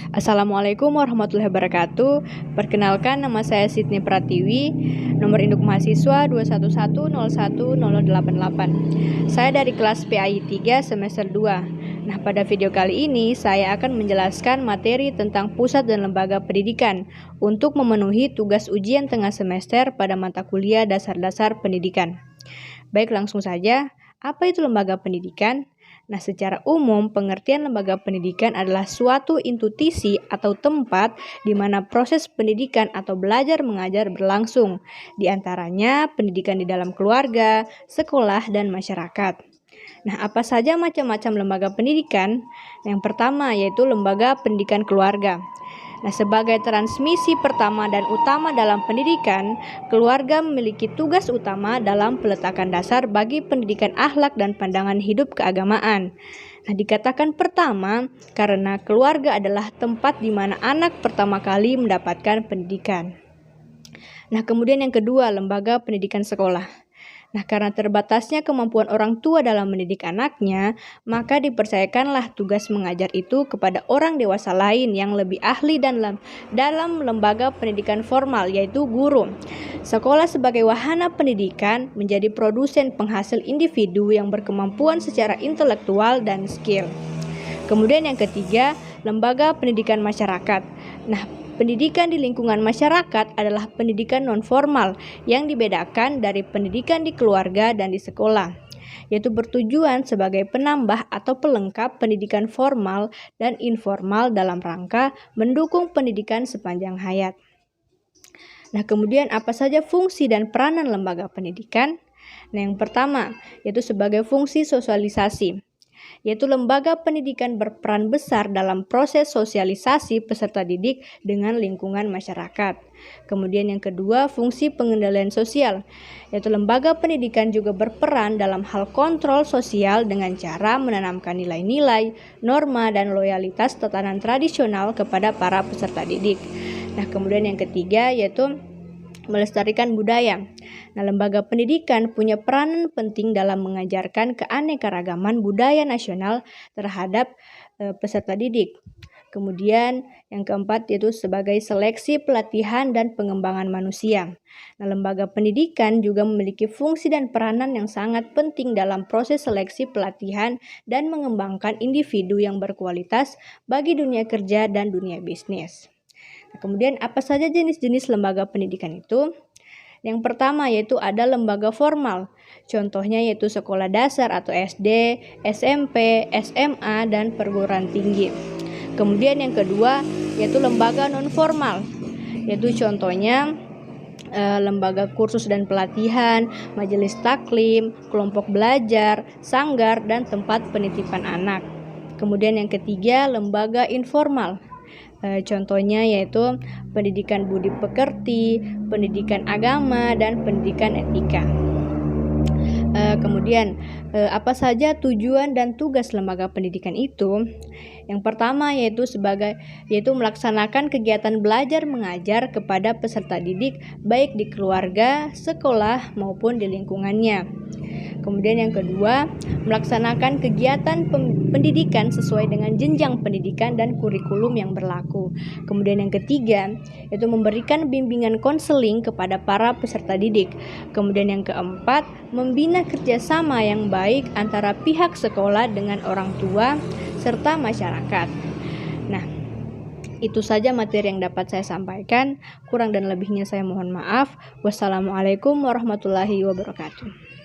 Assalamualaikum warahmatullahi wabarakatuh. Perkenalkan, nama saya Sydney Pratiwi, nomor induk mahasiswa 211010088. Saya dari kelas PAI 3 semester 2. Nah, pada video kali ini saya akan menjelaskan materi tentang pusat dan lembaga pendidikan untuk memenuhi tugas ujian tengah semester pada mata kuliah dasar-dasar pendidikan. Baik, langsung saja. Apa itu lembaga pendidikan? Nah, secara umum, pengertian lembaga pendidikan adalah suatu institusi atau tempat di mana proses pendidikan atau belajar mengajar berlangsung, di antaranya pendidikan di dalam keluarga, sekolah, dan masyarakat. Nah, apa saja macam-macam lembaga pendidikan? Yang pertama yaitu lembaga pendidikan keluarga. Nah, sebagai transmisi pertama dan utama dalam pendidikan, keluarga memiliki tugas utama dalam peletakan dasar bagi pendidikan akhlak dan pandangan hidup keagamaan. Nah, dikatakan pertama karena keluarga adalah tempat di mana anak pertama kali mendapatkan pendidikan. Nah, kemudian yang kedua, lembaga pendidikan sekolah. Nah, karena terbatasnya kemampuan orang tua dalam mendidik anaknya, maka dipercayakanlah tugas mengajar itu kepada orang dewasa lain yang lebih ahli dalam lembaga pendidikan formal, yaitu guru. Sekolah sebagai wahana pendidikan menjadi produsen penghasil individu yang berkemampuan secara intelektual dan skill. Kemudian yang ketiga, lembaga pendidikan masyarakat. Nah, pendidikan di lingkungan masyarakat adalah pendidikan non-formal yang dibedakan dari pendidikan di keluarga dan di sekolah, yaitu bertujuan sebagai penambah atau pelengkap pendidikan formal dan informal dalam rangka mendukung pendidikan sepanjang hayat. Nah, kemudian apa saja fungsi dan peranan lembaga pendidikan? Nah, yang pertama yaitu sebagai fungsi sosialisasi, yaitu lembaga pendidikan berperan besar dalam proses sosialisasi peserta didik dengan lingkungan masyarakat. Kemudian yang kedua, fungsi pengendalian sosial, yaitu lembaga pendidikan juga berperan dalam hal kontrol sosial dengan cara menanamkan nilai-nilai, norma, dan loyalitas tatanan tradisional kepada para peserta didik. Nah, kemudian yang ketiga yaitu melestarikan budaya. Nah, lembaga pendidikan punya peranan penting dalam mengajarkan keanekaragaman budaya nasional terhadap peserta didik. Kemudian yang keempat yaitu sebagai seleksi, pelatihan, dan pengembangan manusia. Nah, lembaga pendidikan juga memiliki fungsi dan peranan yang sangat penting dalam proses seleksi, pelatihan, dan mengembangkan individu yang berkualitas bagi dunia kerja dan dunia bisnis. Nah, kemudian apa saja jenis-jenis lembaga pendidikan itu? Yang pertama yaitu ada lembaga formal. Contohnya yaitu sekolah dasar atau SD, SMP, SMA, dan perguruan tinggi. Kemudian yang kedua yaitu lembaga non-formal, yaitu contohnya lembaga kursus dan pelatihan, majelis taklim, kelompok belajar, sanggar, dan tempat penitipan anak. Kemudian yang ketiga lembaga informal. Contohnya yaitu pendidikan budi pekerti, pendidikan agama, dan pendidikan etika. Kemudian apa saja tujuan dan tugas lembaga pendidikan itu? Yang pertama yaitu melaksanakan kegiatan belajar mengajar kepada peserta didik baik di keluarga, sekolah, maupun di lingkungannya. Kemudian yang kedua, melaksanakan kegiatan pendidikan sesuai dengan jenjang pendidikan dan kurikulum yang berlaku. Kemudian yang ketiga, yaitu memberikan bimbingan konseling kepada para peserta didik. Kemudian yang keempat, membina kerjasama yang baik antara pihak sekolah dengan orang tua serta masyarakat. Nah, itu saja materi yang dapat saya sampaikan. Kurang dan lebihnya saya mohon maaf. Wassalamualaikum warahmatullahi wabarakatuh.